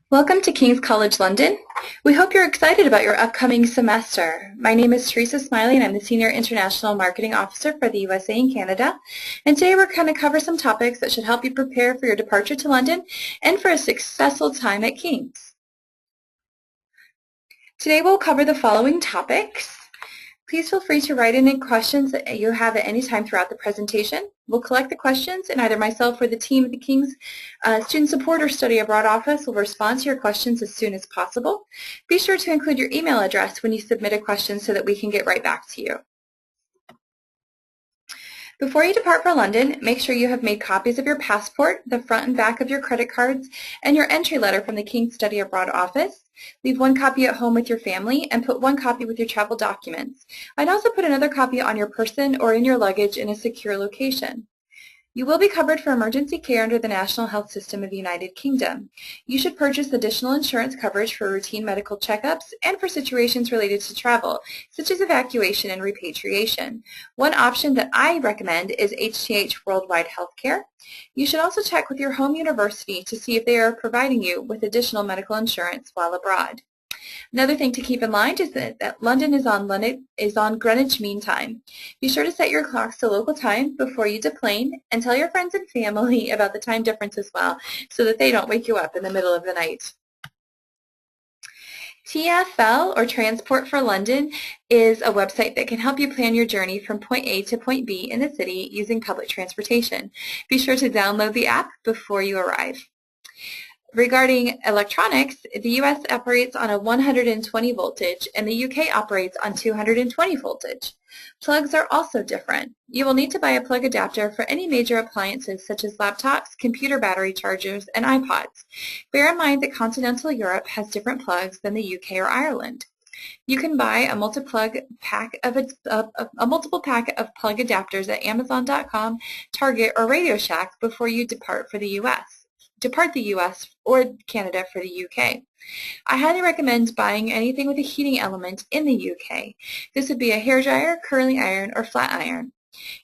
Welcome to King's College London. We hope you're excited about your upcoming semester. My name is Teresa Smiley and I'm the Senior International Marketing Officer for the USA and Canada. And today we're going to cover some topics that should help you prepare for your departure to London and for a successful time at King's. Today we'll cover the following topics. Please feel free to write in any questions that you have at any time throughout the presentation. We'll collect the questions, and either myself or the team at the King's Student Support or Study Abroad Office will respond to your questions as soon as possible. Be sure to include your email address when you submit a question so that we can get right back to you. Before you depart for London, make sure you have made copies of your passport, the front and back of your credit cards, and your entry letter from the King's Study Abroad office. Leave one copy at home with your family and put one copy with your travel documents. I'd also put another copy on your person or in your luggage in a secure location. You will be covered for emergency care under the National Health System of the United Kingdom. You should purchase additional insurance coverage for routine medical checkups and for situations related to travel, such as evacuation and repatriation. One option that I recommend is HTH Worldwide Healthcare. You should also check with your home university to see if they are providing you with additional medical insurance while abroad. Another thing to keep in mind is that London is on Greenwich Mean Time. Be sure to set your clocks to local time before you deplane, and tell your friends and family about the time difference as well so that they don't wake you up in the middle of the night. TfL, or Transport for London, is a website that can help you plan your journey from point A to point B in the city using public transportation. Be sure to download the app before you arrive. Regarding electronics, the U.S. operates on a 120 voltage and the U.K. operates on 220 voltage. Plugs are also different. You will need to buy a plug adapter for any major appliances such as laptops, computer battery chargers, and iPods. Bear in mind that continental Europe has different plugs than the U.K. or Ireland. You can buy a multiple pack of plug adapters at Amazon.com, Target, or Radio Shack before you depart the U.S. or Canada for the U.K. I highly recommend buying anything with a heating element in the U.K. This would be a hairdryer, curling iron, or flat iron.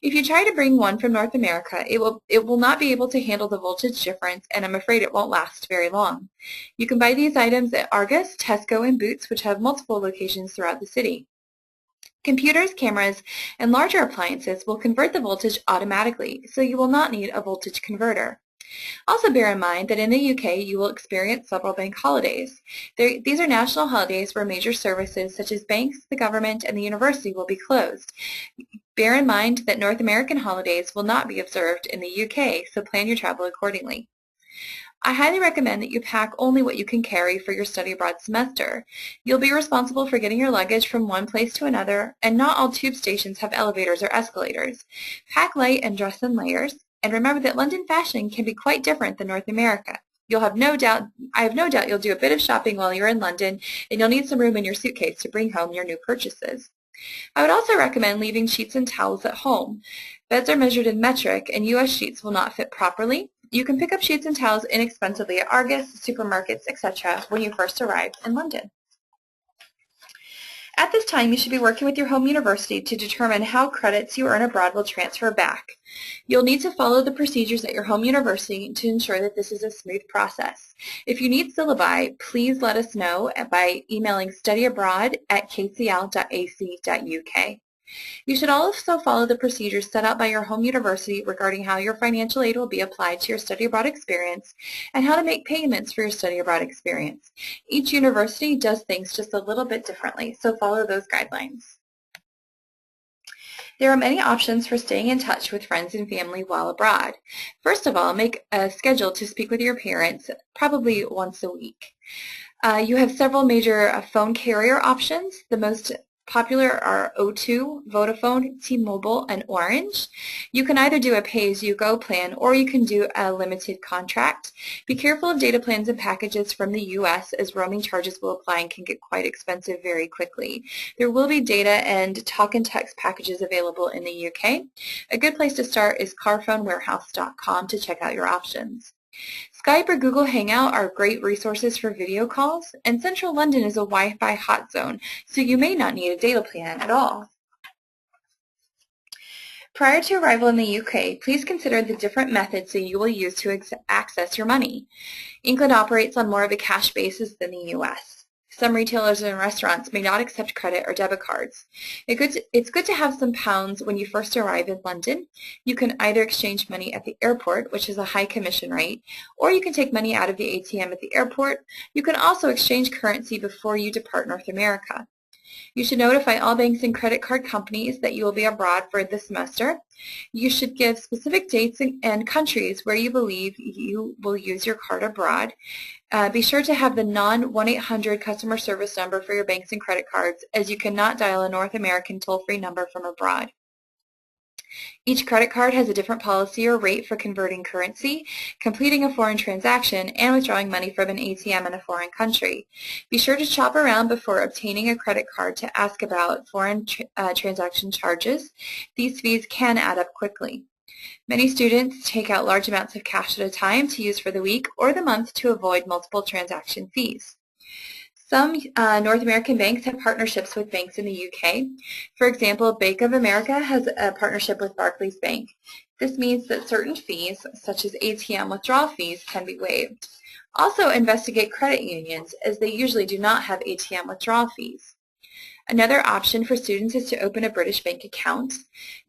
If you try to bring one from North America, it will not be able to handle the voltage difference, and I'm afraid it won't last very long. You can buy these items at Argos, Tesco, and Boots, which have multiple locations throughout the city. Computers, cameras, and larger appliances will convert the voltage automatically, so you will not need a voltage converter. Also bear in mind that in the UK you will experience several bank holidays. These are national holidays where major services such as banks, the government, and the university will be closed. Bear in mind that North American holidays will not be observed in the UK, so plan your travel accordingly. I highly recommend that you pack only what you can carry for your study abroad semester. You'll be responsible for getting your luggage from one place to another, and not all tube stations have elevators or escalators. Pack light and dress in layers. And remember that London fashion can be quite different than North America. I have no doubt you'll do a bit of shopping while you're in London, and you'll need some room in your suitcase to bring home your new purchases. I would also recommend leaving sheets and towels at home. Beds are measured in metric, and U.S. sheets will not fit properly. You can pick up sheets and towels inexpensively at Argos, supermarkets, etc. when you first arrive in London. At this time, you should be working with your home university to determine how credits you earn abroad will transfer back. You'll need to follow the procedures at your home university to ensure that this is a smooth process. If you need syllabi, please let us know by emailing studyabroad@kcl.ac.uk. You should also follow the procedures set out by your home university regarding how your financial aid will be applied to your study abroad experience and how to make payments for your study abroad experience. Each university does things just a little bit differently, so follow those guidelines. There are many options for staying in touch with friends and family while abroad. First of all, make a schedule to speak with your parents, probably once a week. You have several major phone carrier options. The most popular are O2, Vodafone, T-Mobile, and Orange. You can either do a pay-as-you-go plan or you can do a limited contract. Be careful of data plans and packages from the U.S. as roaming charges will apply and can get quite expensive very quickly. There will be data and talk and text packages available in the UK. A good place to start is carphonewarehouse.com to check out your options. Skype or Google Hangout are great resources for video calls, and Central London is a Wi-Fi hot zone, so you may not need a data plan at all. Prior to arrival in the UK, please consider the different methods that you will use to access your money. England operates on more of a cash basis than the US. Some retailers and restaurants may not accept credit or debit cards. It's good to have some pounds when you first arrive in London. You can either exchange money at the airport, which is a high commission rate, or you can take money out of the ATM at the airport. You can also exchange currency before you depart North America. You should notify all banks and credit card companies that you will be abroad for the semester. You should give specific dates and countries where you believe you will use your card abroad. Be sure to have the non-1-800 customer service number for your banks and credit cards, as you cannot dial a North American toll-free number from abroad. Each credit card has a different policy or rate for converting currency, completing a foreign transaction, and withdrawing money from an ATM in a foreign country. Be sure to shop around before obtaining a credit card to ask about foreign transaction charges. These fees can add up quickly. Many students take out large amounts of cash at a time to use for the week or the month to avoid multiple transaction fees. Some North American banks have partnerships with banks in the UK. For example, Bank of America has a partnership with Barclays Bank. This means that certain fees, such as ATM withdrawal fees, can be waived. Also investigate credit unions, as they usually do not have ATM withdrawal fees. Another option for students is to open a British bank account.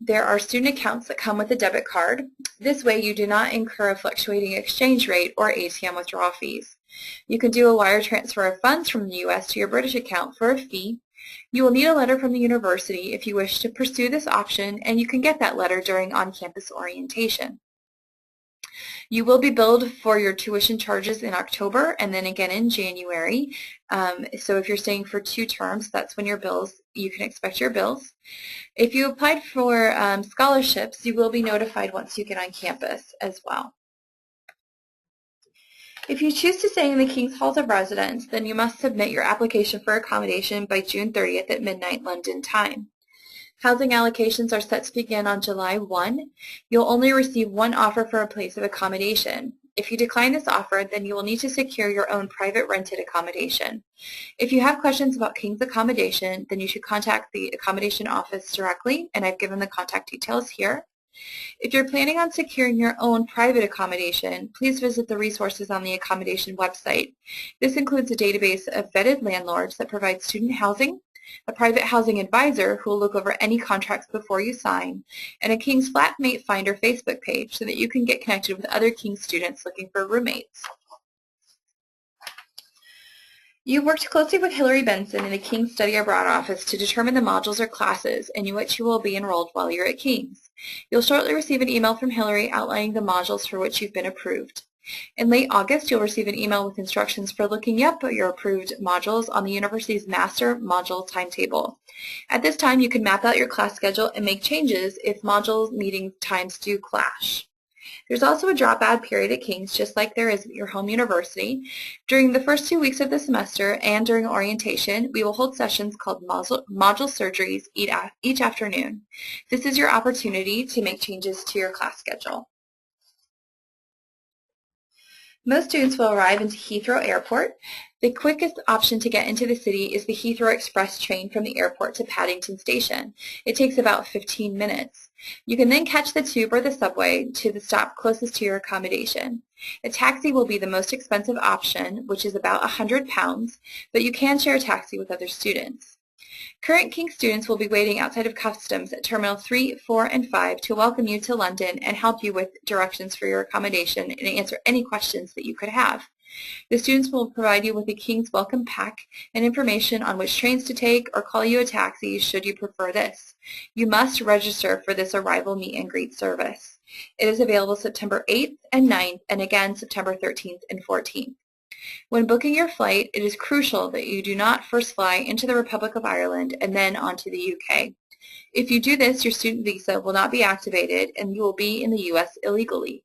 There are student accounts that come with a debit card. This way you do not incur a fluctuating exchange rate or ATM withdrawal fees. You can do a wire transfer of funds from the U.S. to your British account for a fee. You will need a letter from the university if you wish to pursue this option, and you can get that letter during on-campus orientation. You will be billed for your tuition charges in October and then again in January. So if you're staying for 2 terms, that's when you can expect your bills. If you applied for scholarships, you will be notified once you get on campus as well. If you choose to stay in the King's Halls of Residence, then you must submit your application for accommodation by June 30th at midnight London time. Housing allocations are set to begin on July 1. You'll only receive one offer for a place of accommodation. If you decline this offer, then you will need to secure your own private rented accommodation. If you have questions about King's accommodation, then you should contact the accommodation office directly, and I've given the contact details here. If you're planning on securing your own private accommodation, please visit the resources on the accommodation website. This includes a database of vetted landlords that provide student housing, a private housing advisor who will look over any contracts before you sign, and a King's Flatmate Finder Facebook page so that you can get connected with other King's students looking for roommates. You worked closely with Hillary Benson in the King's Study Abroad office to determine the modules or classes in which you will be enrolled while you're at King's. You'll shortly receive an email from Hillary outlining the modules for which you've been approved. In late August, you'll receive an email with instructions for looking up your approved modules on the university's master module timetable. At this time, you can map out your class schedule and make changes if module meeting times do clash. There's also a dropout period at King's, just like there is at your home university. During the first 2 weeks of the semester and during orientation, we will hold sessions called module surgeries each afternoon. This is your opportunity to make changes to your class schedule. Most students will arrive into Heathrow Airport. The quickest option to get into the city is the Heathrow Express train from the airport to Paddington Station. It takes about 15 minutes. You can then catch the tube or the subway to the stop closest to your accommodation. A taxi will be the most expensive option, which is about £100, but you can share a taxi with other students. Current King's students will be waiting outside of customs at Terminal 3, 4, and 5 to welcome you to London and help you with directions for your accommodation and answer any questions that you could have. The students will provide you with a King's welcome pack and information on which trains to take or call you a taxi should you prefer this. You must register for this arrival meet and greet service. It is available September 8th and 9th and again September 13th and 14th. When booking your flight, it is crucial that you do not first fly into the Republic of Ireland and then onto the UK. If you do this, your student visa will not be activated and you will be in the UK illegally.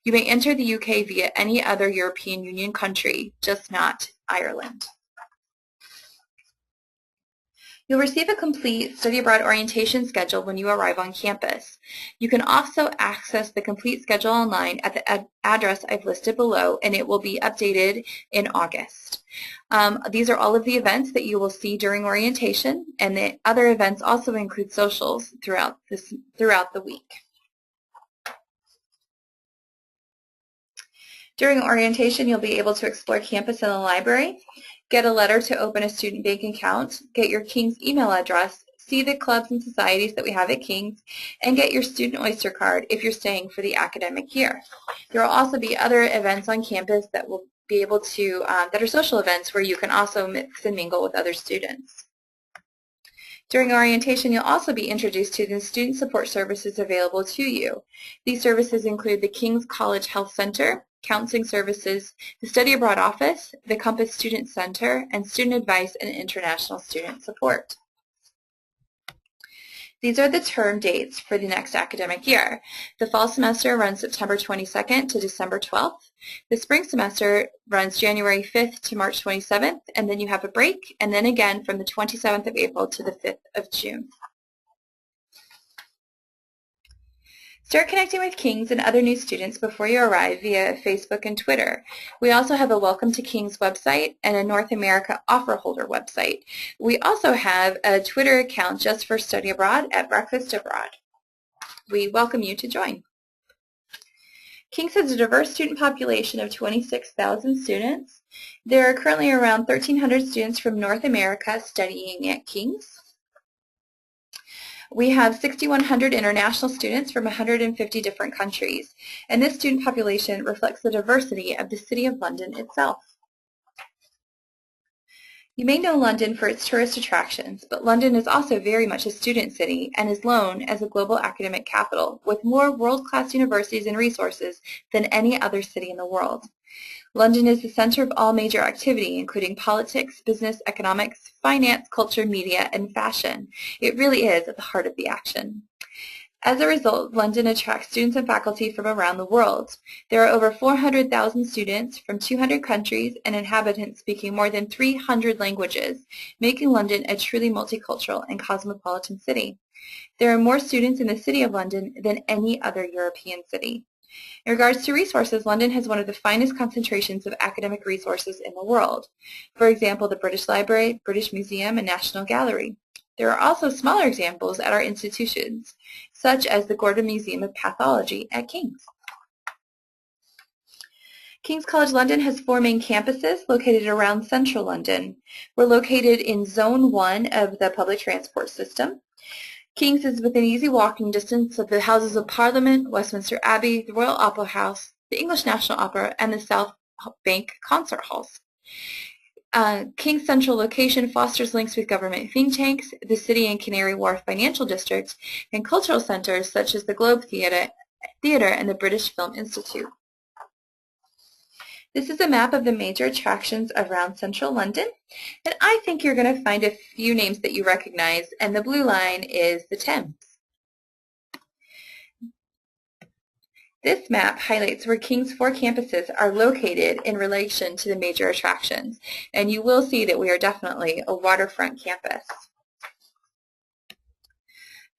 You may enter the UK via any other European Union country, just not Ireland. You'll receive a complete study abroad orientation schedule when you arrive on campus. You can also access the complete schedule online at the address I've listed below, and it will be updated in August. These are all of the events that you will see during orientation, and the other events also include socials throughout the week. During orientation, you'll be able to explore campus and the library, get a letter to open a student bank account, get your King's email address, see the clubs and societies that we have at King's, and get your Student Oyster card if you're staying for the academic year. There will also be other events on campus that will be able to, that are social events where you can also mix and mingle with other students. During orientation, you'll also be introduced to the student support services available to you. These services include the King's College Health Center, counseling services, the Study Abroad Office, the Compass Student Center, and student advice and international student support. These are the term dates for the next academic year. The fall semester runs September 22nd to December 12th. The spring semester runs January 5th to March 27th, and then you have a break, and then again from the 27th of April to the 5th of June. Start connecting with King's and other new students before you arrive via Facebook and Twitter. We also have a Welcome to King's website and a North America offer holder website. We also have a Twitter account just for Study Abroad at Breakfast Abroad. We welcome you to join. King's has a diverse student population of 26,000 students. There are currently around 1,300 students from North America studying at King's. We have 6,100 international students from 150 different countries, and this student population reflects the diversity of the City of London itself. You may know London for its tourist attractions, but London is also very much a student city and is known as a global academic capital with more world-class universities and resources than any other city in the world. London is the center of all major activity, including politics, business, economics, finance, culture, media, and fashion. It really is at the heart of the action. As a result, London attracts students and faculty from around the world. There are over 400,000 students from 200 countries and inhabitants speaking more than 300 languages, making London a truly multicultural and cosmopolitan city. There are more students in the City of London than any other European city. In regards to resources, London has one of the finest concentrations of academic resources in the world. For example, the British Library, British Museum, and National Gallery. There are also smaller examples at our institutions, such as the Gordon Museum of Pathology at King's. King's College London has 4 main campuses located around central London. We're located in Zone 1 of the public transport system. King's is within easy walking distance of the Houses of Parliament, Westminster Abbey, the Royal Opera House, the English National Opera, and the South Bank concert halls. King's central location fosters links with government think tanks, the City and Canary Wharf financial districts, and cultural centers such as the Globe Theatre and the British Film Institute. This is a map of the major attractions around central London, and I think you're going to find a few names that you recognize, and the blue line is the Thames. This map highlights where King's 4 campuses are located in relation to the major attractions, and you will see that we are definitely a waterfront campus.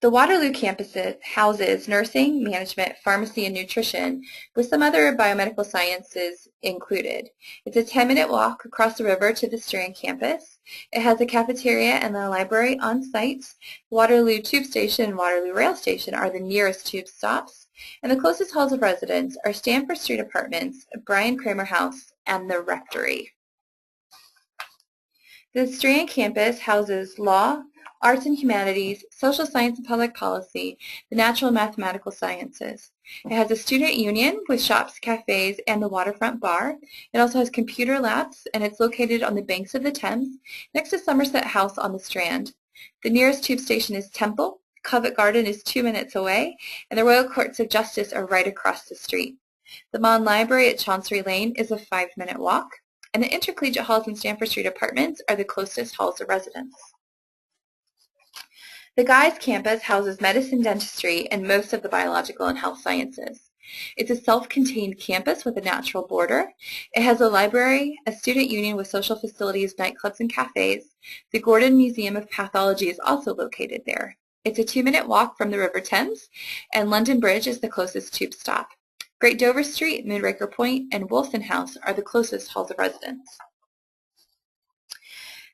The Waterloo campus houses nursing, management, pharmacy, and nutrition, with some other biomedical sciences included. It's a 10-minute walk across the river to the Strand campus. It has a cafeteria and a library on site. Waterloo Tube Station and Waterloo Rail Station are the nearest tube stops, and the closest halls of residence are Stamford Street Apartments, Brian Kramer House, and the Rectory. The Strand campus houses law, arts and humanities, social science and public policy, the natural and mathematical sciences. It has a student union with shops, cafes, and the waterfront bar. It also has computer labs, and it's located on the banks of the Thames, next to Somerset House on the Strand. The nearest tube station is Temple, Covent Garden is 2 minutes away, and the Royal Courts of Justice are right across the street. The Mon Library at Chancery Lane is a 5-minute walk, and the Intercollegiate Halls and Stamford Street Apartments are the closest halls of residence. The Guy's campus houses medicine, dentistry, and most of the biological and health sciences. It's a self-contained campus with a natural border. It has a library, a student union with social facilities, nightclubs, and cafes. The Gordon Museum of Pathology is also located there. It's a 2-minute walk from the River Thames, and London Bridge is the closest tube stop. Great Dover Street, Moonraker Point, and Wolfson House are the closest halls of residence.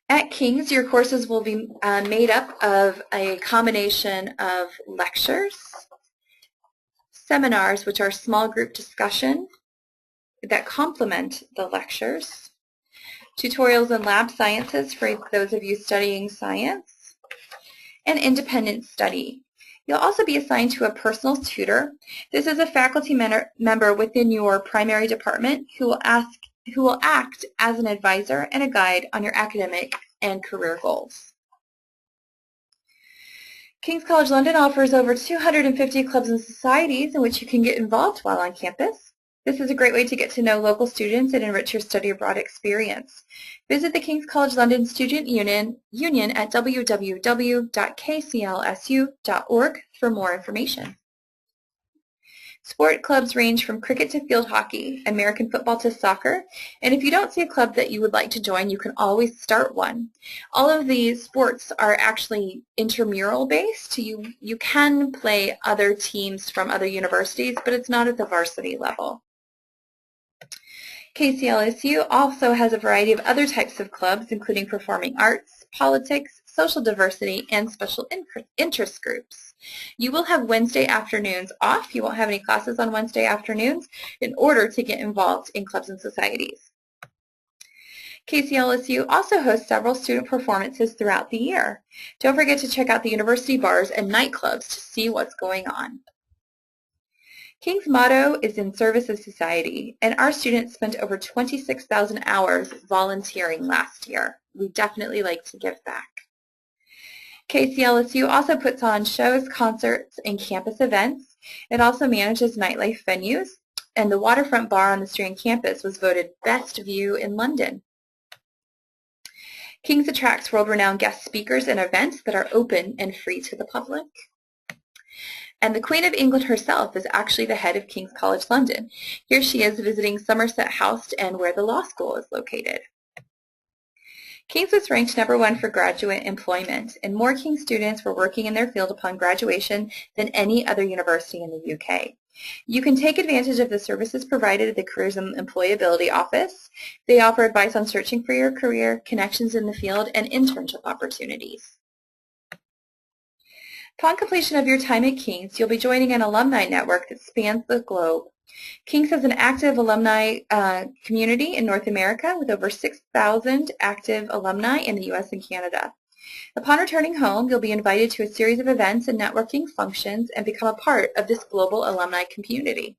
At King's, your courses will be made up of a combination of lectures, seminars, which are small group discussion that complement the lectures, tutorials and lab sciences for those of you studying science, and independent study. You'll also be assigned to a personal tutor. This is a faculty member within your primary department who will act as an advisor and a guide on your academic and career goals. King's College London offers over 250 clubs and societies in which you can get involved while on campus. This is a great way to get to know local students and enrich your study abroad experience. Visit the King's College London Student Union at www.kclsu.org for more information. Sport clubs range from cricket to field hockey, American football to soccer, and if you don't see a club that you would like to join, you can always start one. All of these sports are actually intramural based. You can play other teams from other universities, but it's not at the varsity level. KCLSU also has a variety of other types of clubs, including performing arts, politics, social diversity, and special interest groups. You will have Wednesday afternoons off. You won't have any classes on Wednesday afternoons in order to get involved in clubs and societies. KCLSU also hosts several student performances throughout the year. Don't forget to check out the university bars and nightclubs to see what's going on. King's motto is in service of society, and our students spent over 26,000 hours volunteering last year. We definitely like to give back. KCLSU also puts on shows, concerts, and campus events. It also manages nightlife venues, and the waterfront bar on the Strand campus was voted Best View in London. King's attracts world-renowned guest speakers and events that are open and free to the public. And the Queen of England herself is actually the head of King's College London. Here she is visiting Somerset House and where the law school is located. King's was ranked #1 for graduate employment, and more King's students were working in their field upon graduation than any other university in the UK. You can take advantage of the services provided at the Careers and Employability Office. They offer advice on searching for your career, connections in the field, and internship opportunities. Upon completion of your time at King's, you'll be joining an alumni network that spans the globe. King's has an active alumni community in North America with over 6,000 active alumni in the U.S. and Canada. Upon returning home, you'll be invited to a series of events and networking functions and become a part of this global alumni community.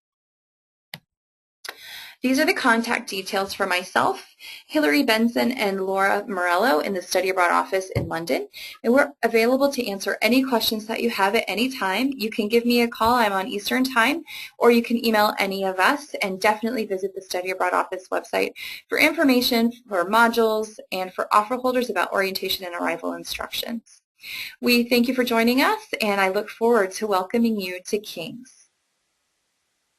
These are the contact details for myself, Hillary Benson, and Laura Morello in the Study Abroad office in London. And we're available to answer any questions that you have at any time. You can give me a call. I'm on Eastern Time, or you can email any of us, and definitely visit the Study Abroad office website for information for modules and for offer holders about orientation and arrival instructions. We thank you for joining us, and I look forward to welcoming you to King's.